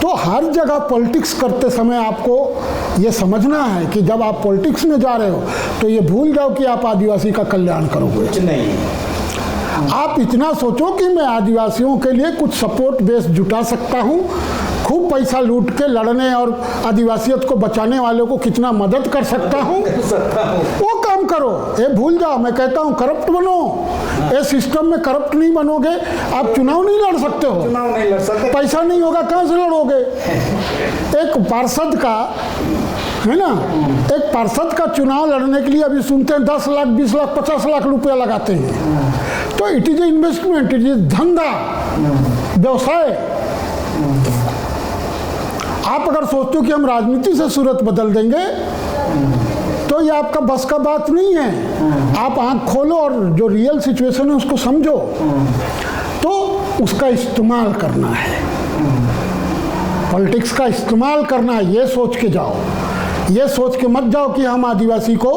तो हर जगह पॉलिटिक्स करते समय आपको ये समझना है कि जब आप पॉलिटिक्स में जा रहे हो तो ये भूल जाओ कि आप आदिवासी का कल्याण करोगे। कुछ नहीं, आप इतना सोचो कि मैं आदिवासियों के लिए कुछ सपोर्ट बेस जुटा सकता हूँ, खूब पैसा लूट के लड़ने और आदिवासियत को बचाने वालों को कितना मदद कर सकता हूँ, वो काम करो। ये भूल जाओ। मैं कहता हूँ करप्ट बनो, ये सिस्टम में करप्ट नहीं बनोगे आप चुनाव नहीं लड़ सकते हो, चुनाव नहीं लड़ सकते, पैसा नहीं होगा कहाँ से लड़ोगे। एक पार्षद का है ना, एक पार्षद का चुनाव लड़ने के लिए अभी सुनते हैं 10 लाख 20 लाख 50 लाख रुपया लगाते हैं। तो it is a investment, it is धंधा, व्यवसाय। आप अगर सोचते हो कि हम राजनीति से सूरत बदल देंगे तो ये आपका बस का बात नहीं है। आप आंख खोलो और जो रियल सिचुएशन है उसको समझो, तो उसका इस्तेमाल करना है, पॉलिटिक्स का इस्तेमाल करना है। ये सोच के जाओ, ये सोच के मत जाओ कि हम आदिवासी को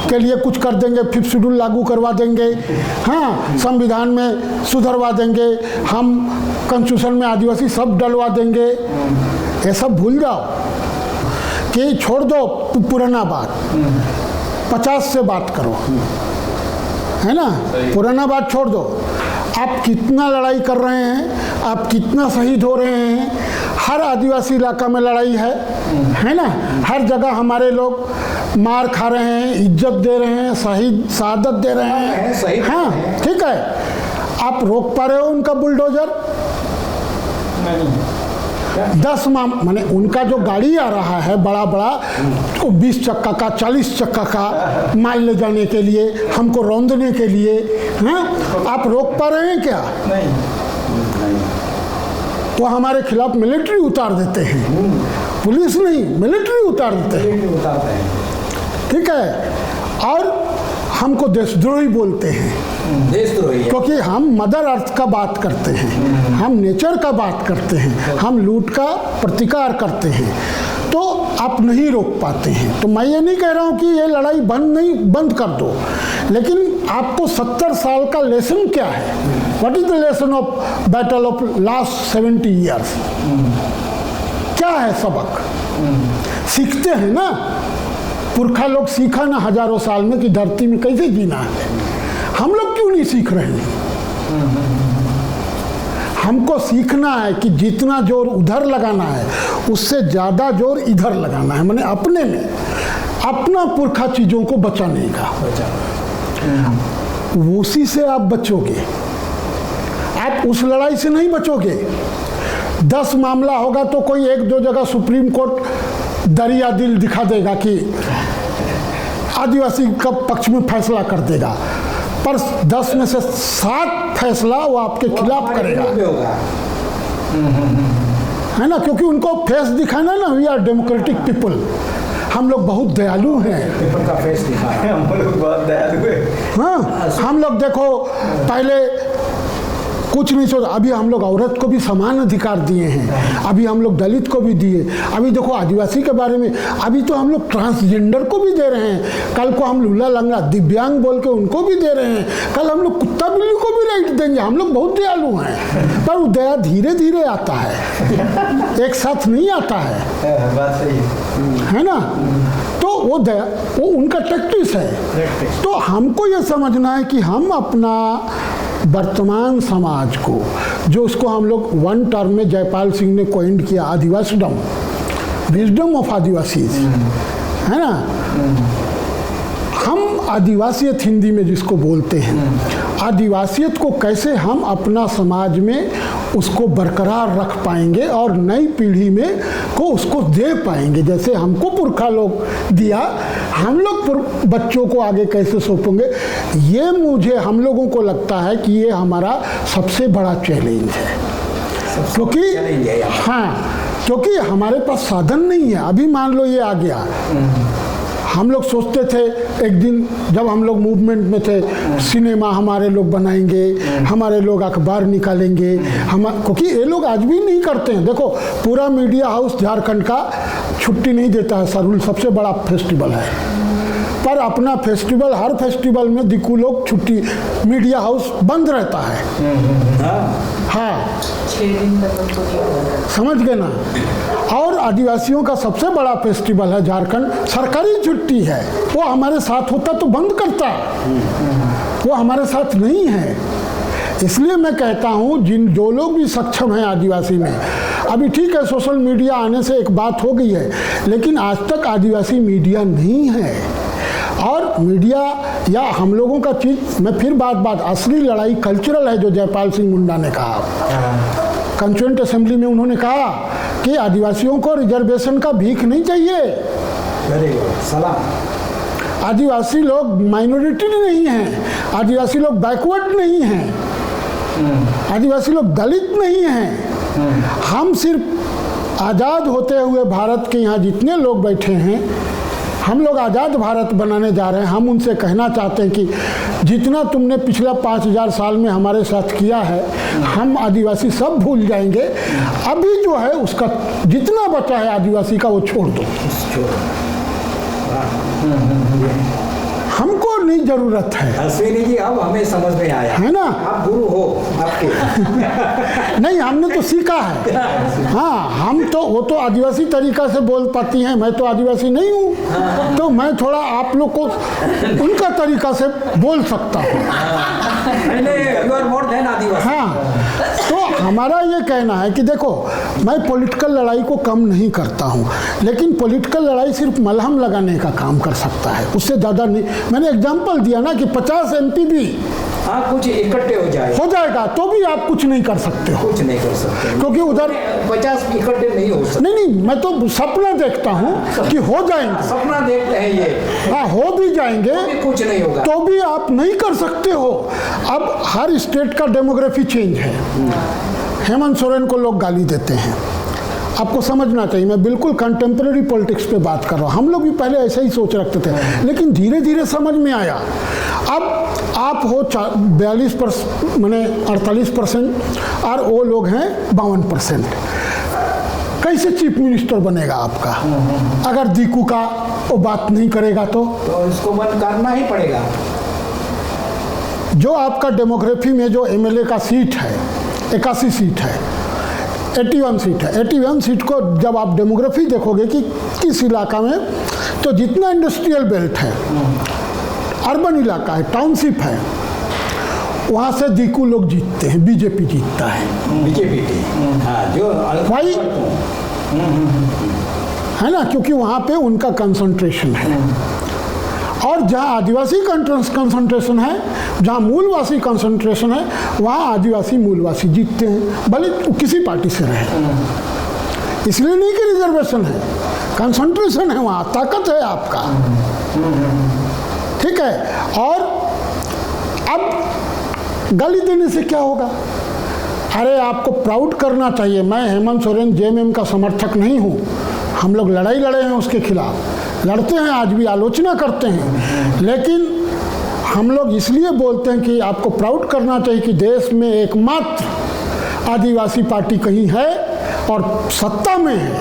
के लिए कुछ कर देंगे, 5th शेड्यूल लागू करवा देंगे, हाँ संविधान में सुधरवा देंगे, हम कॉन्स्टिट्यूशन में आदिवासी सब डलवा देंगे। ये सब भूल जाओ कि छोड़ दो पुराना बात, 50 से बात करो, है ना, पुराना बात छोड़ दो। आप कितना लड़ाई कर रहे हैं, आप कितना शहीद हो रहे हैं, हर आदिवासी इलाका में लड़ाई है ना, हर जगह हमारे लोग मार खा रहे हैं, इज्जत दे रहे हैं, शहादत दे रहे हैं, हाँ ठीक है। आप रोक पा रहे हो उनका बुलडोजर? 10 माने उनका जो गाड़ी आ रहा है बड़ा बड़ा, तो 20 चक्का का 40 चक्का का माल ले जाने के लिए, हमको रौंदने के लिए, हाँ आप रोक पा रहे हैं क्या? नहीं। वो हमारे खिलाफ मिलिट्री उतार देते हैं, पुलिस नहीं मिलिट्री उतार देते हैं, ठीक है। और हमको देशद्रोही बोलते हैं, देशद्रोही, क्योंकि हम मदर अर्थ का बात करते हैं, हम नेचर का बात करते हैं, हम लूट का प्रतिकार करते हैं, तो आप नहीं रोक पाते हैं। तो मैं ये नहीं कह रहा हूँ कि ये लड़ाई बंद कर दो, लेकिन आपको 70 साल का लेसन क्या है? What is the lesson of battle of last 70 years? क्या है सबक? सीखते हैं ना, पुरखा लोग सीखा ना हजारों साल में कि धरती में कैसे जीना है। हम लोग क्यों नहीं सीख रहे हैं? हमको सीखना है कि जितना जोर उधर लगाना है उससे ज़्यादा जोर इधर लगाना है, माने अपने में, अपना पुरखा चीज़ों को बचाने का। उसी से आप बचोगे, आप उस लड़ाई से नहीं बचोगे। 10 मामला होगा तो कोई 1-2 जगह सुप्रीम कोर्ट दरिया दिल दिखा देगा कि आदिवासी का पक्ष में फैसला कर देगा, पर 10 में से 7 फैसला वो आपके खिलाफ करेगा, है ना, क्योंकि उनको फेस दिखाना ना, वी आर डेमोक्रेटिक पीपल, हम लोग बहुत दयालु हैं। पीपल का फेस दिखाया, हम लोग बहुत दयालु हैं। हाँ, हम लोग देखो पहले कुछ नहीं सोचा, अभी हम लोग औरत को भी समान अधिकार दिए हैं, अभी हम लोग दलित को भी दिए, अभी देखो आदिवासी के बारे में, अभी तो हम लोग ट्रांसजेंडर को भी दे रहे हैं, कल को हम लूला लंगड़ा दिव्यांग बोल के उनको भी दे रहे हैं, कल हम लोग कुत्ता बिल्ली को भी राइट देंगे। हम लोग बहुत दयालु हैं, पर वो दया धीरे धीरे आता है, एक साथ नहीं आता है, बात सही है ना। तो वो दया, वो उनका टैक्टिस है। तो हमको ये समझना है कि हम अपना वर्तमान समाज को, जो उसको हम लोग 1 टर्म में जयपाल सिंह ने कॉइंड किया, आदिवासीडम, विजडम ऑफ आदिवासीज, है ना, हम आदिवासियत हिंदी में जिसको बोलते हैं, आदिवासियत को कैसे हम अपना समाज में उसको बरकरार रख पाएंगे और नई पीढ़ी में को उसको दे पाएंगे, जैसे हमको पुरखा लोग दिया, हम लोग बच्चों को आगे कैसे सौंपेंगे। ये मुझे, हम लोगों को लगता है कि ये हमारा सबसे बड़ा चैलेंज है, क्योंकि हाँ, क्योंकि हमारे पास साधन नहीं है। अभी मान लो ये आ गया, हम लोग सोचते थे एक दिन जब हम लोग मूवमेंट में थे, सिनेमा हमारे लोग बनाएंगे, हमारे लोग अखबार निकालेंगे, क्योंकि ये लोग आज भी नहीं करते हैं। देखो पूरा मीडिया हाउस झारखंड का छुट्टी नहीं देता है, सरहुल सबसे बड़ा फेस्टिवल है, पर अपना फेस्टिवल, हर फेस्टिवल में दिक्कू लोग छुट्टी, मीडिया हाउस बंद रहता है, हाँ 6 दिन तक उनको दिया होगा। समझ गए ना। और आदिवासियों का सबसे बड़ा फेस्टिवल है झारखंड, सरकारी छुट्टी है। वो हमारे साथ होता तो बंद करता, वो हमारे साथ नहीं है। इसलिए मैं कहता हूँ जो लोग भी सक्षम हैं आदिवासी में, अभी ठीक है सोशल मीडिया आने से एक बात हो गई है, लेकिन आज तक आदिवासी मीडिया नहीं है। और मीडिया या हम लोगों का चीज़, मैं फिर बात असली लड़ाई कल्चरल है, जो जयपाल सिंह मुंडा ने कहा कॉन्स्टिट्यूएंट असेंबली में। उन्होंने कहा कि आदिवासियों को रिजर्वेशन का भीख नहीं चाहिए। वेरी गुड, सलाम। आदिवासी लोग माइनॉरिटी नहीं हैं, आदिवासी लोग बैकवर्ड नहीं हैं, आदिवासी लोग दलित नहीं हैं। हम सिर्फ आज़ाद होते हुए भारत के यहाँ जितने लोग बैठे हैं, हम लोग आज़ाद भारत बनाने जा रहे हैं। हम उनसे कहना चाहते हैं कि जितना तुमने पिछला 5000 साल में हमारे साथ किया है, हम आदिवासी सब भूल जाएंगे। अभी जो है उसका जितना बचा है आदिवासी का, वो छोड़ दो। हमको नहीं जरूरत है। अश्विनी जी, अब हमें समझ में आया है ना। आप गुरु हो आपके। नहीं, हमने तो सीखा है। हाँ, हम तो वो तो आदिवासी तरीका से बोल पाती हैं, मैं तो आदिवासी नहीं हूँ, तो मैं थोड़ा आप लोग को उनका तरीका से बोल सकता हूँ। यू आर मोर देन आदिवासी। हाँ, तो हमारा ये कहना है कि देखो, मैं पॉलिटिकल लड़ाई को कम नहीं करता हूँ, लेकिन पॉलिटिकल लड़ाई सिर्फ मलहम लगाने का काम कर सकता है, उससे ज़्यादा नहीं। मैंने एग्जाम्पल दिया ना कि 50 MP भी हाँ कुछ इकट्ठे हो जाएगा तो भी आप कुछ नहीं कर सकते हो। कुछ नहीं कर सकते, क्योंकि उधर 50 इकट्ठे नहीं हो सकते। नहीं, मैं तो सपना देखता हूँ कि हो जाएंगे। सपना देखते हैं ये। हाँ, हो भी जाएंगे, कुछ नहीं होगा तो भी आप नहीं कर सकते हो। अब हर स्टेट का डेमोग्राफी चेंज है। हेमंत सोरेन को लोग गाली देते हैं, आपको समझना चाहिए। मैं बिल्कुल कंटेम्प्रेरी पॉलिटिक्स पे बात कर रहा हूँ। हम लोग भी पहले ऐसा ही सोच रखते थे, लेकिन धीरे धीरे समझ में आया। अब आप हो 42% माने 48% और वो लोग हैं 52%। कैसे चीफ मिनिस्टर बनेगा आपका? अगर दीकू का वो बात नहीं करेगा तो इसको बंद करना ही पड़ेगा। जो आपका डेमोग्राफी में जो MLA का सीट है 81 सीट है, 81 सीट है। 81 सीट को जब आप डेमोग्राफी देखोगे कि किस इलाका में, तो जितना इंडस्ट्रियल बेल्ट है, अर्बन इलाका है, टाउनशिप है, वहाँ से दीकू लोग जीतते हैं, बीजेपी जीतता है। बीजेपी हाँ, जो भाई है ना, क्योंकि वहाँ पे उनका कंसंट्रेशन है। और जहाँ आदिवासी कंसंट्रेशन है, जहाँ मूलवासी कंसंट्रेशन है, वहाँ आदिवासी मूलवासी जीतते हैं, भले किसी पार्टी से रहे। इसलिए नहीं कि रिजर्वेशन है, कंसंट्रेशन है, वहाँ ताकत है आपका। ठीक है। और अब गाली देने से क्या होगा? अरे आपको प्राउड करना चाहिए। मैं हेमंत सोरेन JMM का समर्थक नहीं हूँ, हम लोग लड़ाई लड़े हैं उसके खिलाफ, लड़ते हैं, आज भी आलोचना करते हैं, लेकिन हम लोग इसलिए बोलते हैं कि आपको प्राउड करना चाहिए कि देश में एकमात्र आदिवासी पार्टी कहीं है और सत्ता में है,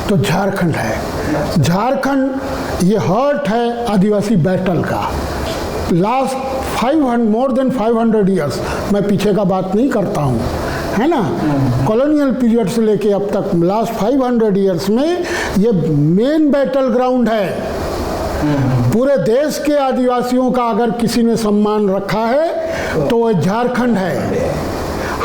तो झारखंड है। झारखंड ये हर्ट है आदिवासी बैटल का। लास्ट मोर देन 500 ईयर्स, मैं पीछे का बात नहीं करता हूँ, है ना, कॉलोनियल पीरियड से लेके अब तक लास्ट 500 ईयर्स में ये मेन बैटल ग्राउंड है। पूरे देश के आदिवासियों का अगर किसी ने सम्मान रखा है तो वह झारखंड है।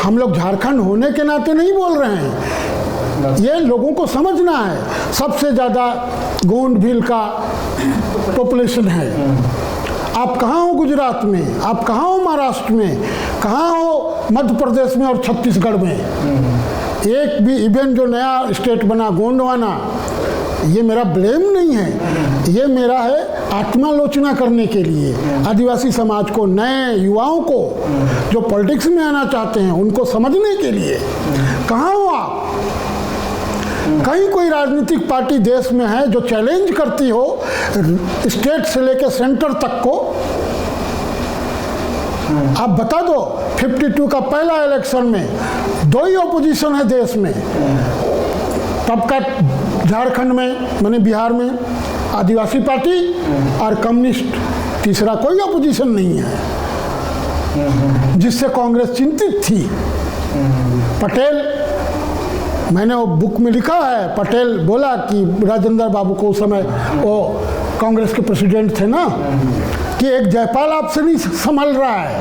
हम लोग झारखंड होने के नाते नहीं बोल रहे हैं, ये लोगों को समझना है। सबसे ज़्यादा गोंड भील का पॉपुलेशन है। आप कहाँ हो गुजरात में, आप कहाँ हो महाराष्ट्र में, कहाँ हो मध्य प्रदेश में और छत्तीसगढ़ में? एक भी इवेंट जो नया स्टेट बना गोंडवाना, ये मेरा ब्लेम नहीं है, ये मेरा है आत्मालोचना करने के लिए। आदिवासी समाज को, नए युवाओं को जो पॉलिटिक्स में आना चाहते हैं, उनको समझने के लिए। कहाँ हो आप? कहीं कोई राजनीतिक पार्टी देश में है जो चैलेंज करती हो स्टेट से लेकर सेंटर तक को? आप बता दो। 52 का पहला इलेक्शन में 2 ही ऑपोजिशन है देश में, तब का झारखंड में माने बिहार में आदिवासी पार्टी और कम्युनिस्ट, तीसरा कोई ऑपोजिशन नहीं है। जिससे कांग्रेस चिंतित थी। पटेल, मैंने वो बुक में लिखा है, पटेल बोला कि राजेंद्र बाबू को उस समय वो कांग्रेस के प्रेसिडेंट थे ना, कि एक जयपाल आपसे नहीं संभल रहा है।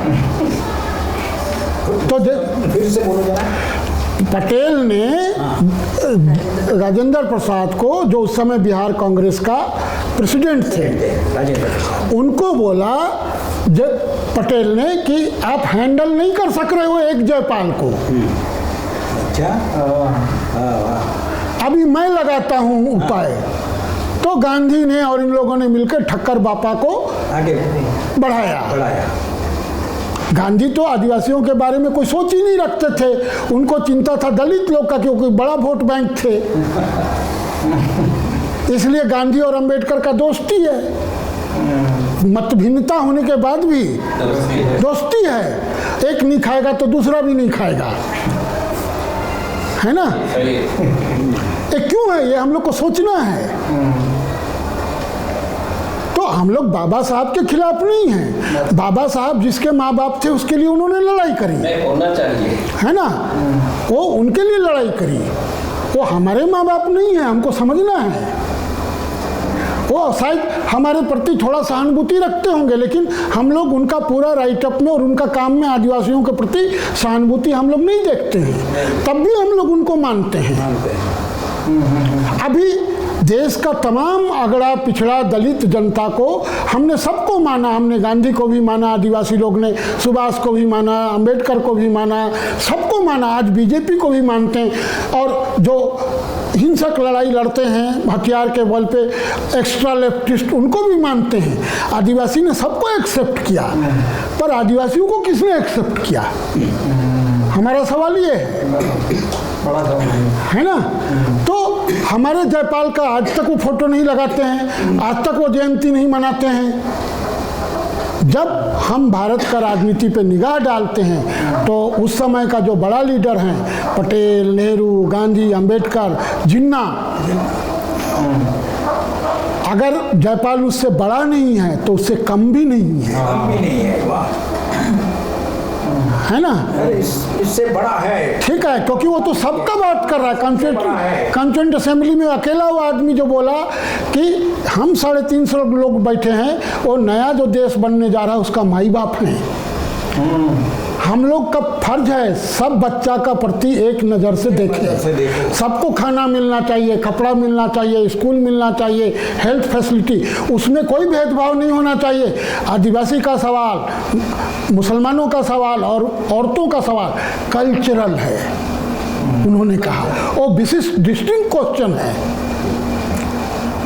तो फिर से बोलो जरा। पटेल ने राजेंद्र प्रसाद को, जो उस समय बिहार कांग्रेस का प्रेसिडेंट थे, राजेंद्र प्रसाद, उनको बोला पटेल ने कि आप हैंडल नहीं कर सक रहे हो एक जयपाल को। अच्छा, अभी मैं लगाता हूं उपाय। तो गांधी ने और इन लोगों ने मिलकर ठक्कर बापा को आगे बढ़ाया। गांधी तो आदिवासियों के बारे में कोई सोच ही नहीं रखते थे, उनको चिंता था दलित लोग का, क्योंकि बड़ा वोट बैंक थे। इसलिए गांधी और अंबेडकर का दोस्ती है, मत भिन्नता होने के बाद भी दोस्ती है। एक नहीं खाएगा तो दूसरा भी नहीं खाएगा, है ना। ये क्यों है, ये हम लोग को सोचना है। तो हम लोग बाबा साहब के खिलाफ नहीं हैं। बाबा साहब जिसके माँ बाप थे उसके लिए उन्होंने लड़ाई करी, होना चाहिए, है ना। वो उनके लिए लड़ाई करी, वो हमारे माँ बाप नहीं है, हमको समझना है। वो शायद हमारे प्रति थोड़ा सहानुभूति रखते होंगे, लेकिन हम लोग उनका पूरा राइटअप में और उनका काम में आदिवासियों के प्रति सहानुभूति हम लोग नहीं देखते हैं, तब भी हम लोग उनको मानते हैं। अभी देश का तमाम अगड़ा पिछड़ा दलित जनता को हमने सबको माना, हमने गांधी को भी माना, आदिवासी लोग ने सुभाष को भी माना, अंबेडकर को भी माना, सबको माना। आज बीजेपी को भी मानते हैं, और जो हिंसक लड़ाई लड़ते हैं हथियार के बल पे एक्स्ट्रा लेफ्टिस्ट, उनको भी मानते हैं। आदिवासी ने सबको एक्सेप्ट किया, पर आदिवासियों को किसने एक्सेप्ट किया, हमारा सवाल ये है ना। तो हमारे जयपाल का आज तक वो फोटो नहीं लगाते हैं, आज तक वो जयंती नहीं मनाते हैं। जब हम भारत का राजनीति पे निगाह डालते हैं तो उस समय का जो बड़ा लीडर हैं, पटेल, नेहरू, गांधी, अंबेडकर, जिन्ना, अगर जयपाल उससे बड़ा नहीं है तो उससे कम भी नहीं है, है ना। इससे बड़ा है, ठीक है, क्योंकि वो तो सबका बात कर रहा है। कॉन्स्टिट्यूंट असेंबली में अकेला वो आदमी जो बोला कि हम 350 लोग बैठे हैं, वो नया जो देश बनने जा रहा है उसका माई बाप है। हम लोग का फर्ज है सब बच्चा का प्रति एक नज़र से देखें। सबको खाना मिलना चाहिए, कपड़ा मिलना चाहिए, स्कूल मिलना चाहिए, हेल्थ फैसिलिटी, उसमें कोई भेदभाव नहीं होना चाहिए। आदिवासी का सवाल, मुसलमानों का सवाल और औरतों का सवाल कल्चरल है, उन्होंने कहा। वो विशिष्ट डिस्टिंक्ट क्वेश्चन है,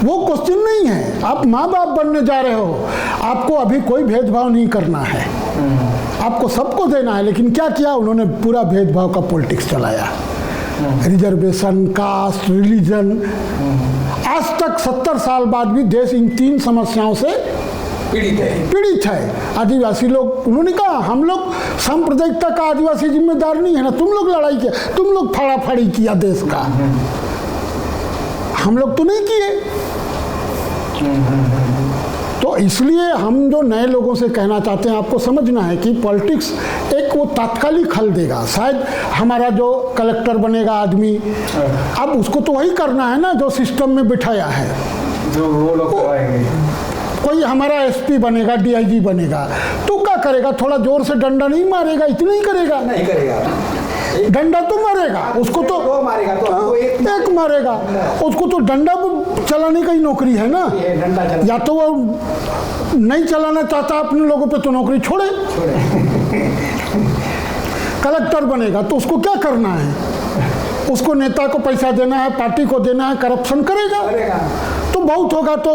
वो क्वेश्चन नहीं है। आप माँ बाप बनने जा रहे हो, आपको अभी कोई भेदभाव नहीं करना है, आपको सबको देना है। लेकिन क्या किया उन्होंने, पूरा भेदभाव का पॉलिटिक्स चलाया, रिजर्वेशन, कास्ट, रिलीजन। आज तक 70 साल बाद भी देश इन 3 समस्याओं से पीड़ित है। आदिवासी लोग, उन्होंने कहा हम लोग सांप्रदायिकता का आदिवासी जिम्मेदार नहीं है ना, तुम लोग लड़ाई किया, तुम लोग फाड़ाफाड़ी किया देश का, हम लोग तो नहीं किए। तो इसलिए हम जो नए लोगों से कहना चाहते हैं, आपको समझना है कि पॉलिटिक्स एक वो तात्कालिक हल देगा। शायद हमारा जो कलेक्टर बनेगा आदमी, अब उसको तो वही करना है ना जो सिस्टम में बिठाया है, जो वो लोग कराएंगे। कोई हमारा एसपी बनेगा, डीआईजी बनेगा, तो क्या करेगा, थोड़ा जोर से डंडा नहीं मारेगा, इतना ही करेगा, नहीं करेगा, डंडा तो मारेगा, उसको तो वो मारेगा, तो एक मारेगा, उसको तो डंडा चलाने का ही नौकरी है ना। या तो वो नहीं चलाना चाहता अपने लोगों पे तो नौकरी छोड़े। कलेक्टर बनेगा तो उसको क्या करना है, उसको नेता को पैसा देना है, पार्टी को देना है, करप्शन करेगा तो बहुत होगा। तो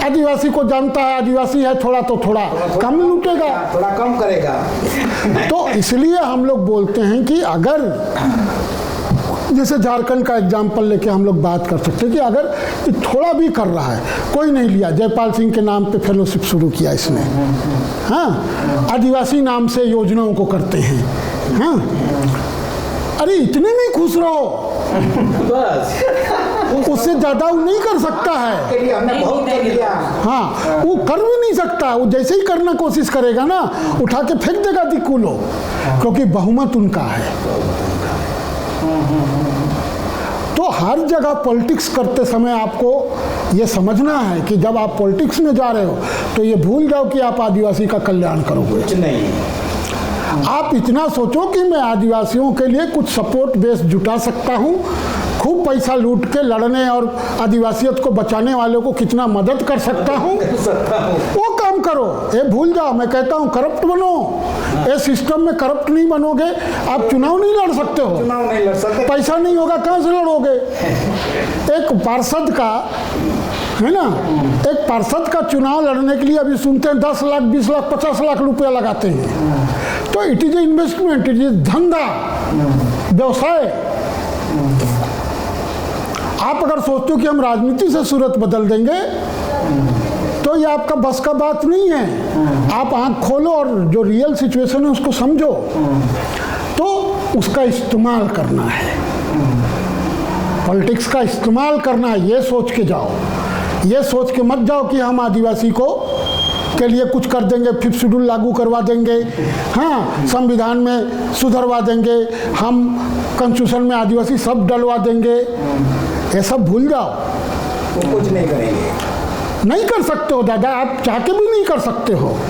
आदिवासी को जानता है, आदिवासी है, थोड़ा तो थोड़ा कम लूटेगा, थोड़ा कम करेगा। तो इसलिए हम लोग बोलते हैं कि अगर जैसे झारखंड का एग्जाम्पल लेके हम लोग बात कर सकते हैं कि अगर थोड़ा भी कर रहा है, कोई नहीं लिया, जयपाल सिंह के नाम पे फेलोशिप शुरू किया इसने, हाँ, आदिवासी नाम से योजनाओं को करते हैं, हाँ, अरे इतने में खुश रहो बस। उससे ज़्यादा वो नहीं कर सकता है। के लिए हमने बहुत कर लिया। हाँ, वो कर भी नहीं सकता। वो जैसे ही करना कोशिश करेगा ना, उठा के फेंक देगा दिक्कुलो, क्योंकि बहुमत उनका है। तो हर जगह पॉलिटिक्स करते समय आपको ये समझना है कि जब आप पॉलिटिक्स में जा रहे हो तो ये भूल जाओ कि आप आदिवासी का कल्याण करोगे। कुछ नहीं। आप इतना सोचो कि मैं आदिवासियों के लिए कुछ सपोर्ट बेस जुटा सकता हूँ, खूब पैसा लूट के लड़ने और आदिवासियत को बचाने वालों को कितना मदद कर सकता हूँ, वो काम करो। ये भूल जाओ। मैं कहता हूँ करप्ट बनो। ये सिस्टम में करप्ट नहीं बनोगे, आप चुनाव नहीं लड़ सकते हो। चुनाव नहीं लड़ सकते। पैसा नहीं होगा, कहाँ से लड़ोगे? एक पार्षद का, है ना, एक पार्षद का चुनाव लड़ने के लिए अभी सुनते हैं 10 लाख 20 लाख 50 लाख रुपया लगाते हैं। तो it is investment, it is धंधा, व्यवसाय। आप अगर सोचते हो कि हम राजनीति से सूरत बदल देंगे तो ये आपका बस का बात नहीं है। आप आंख खोलो और जो रियल सिचुएशन है उसको समझो, तो उसका इस्तेमाल करना है। पॉलिटिक्स का इस्तेमाल करना है। ये सोच के जाओ, ये सोच के मत जाओ कि हम आदिवासी को के लिए कुछ कर देंगे, 5th शेड्यूल लागू करवा देंगे, हाँ, संविधान में सुधरवा देंगे, हम कॉन्स्टिट्यूशन में आदिवासी सब डलवा देंगे। ये सब भूल जाओ। वो कुछ नहीं करेंगे। नहीं कर सकते हो दादा, आप चाह के भी नहीं कर सकते हो।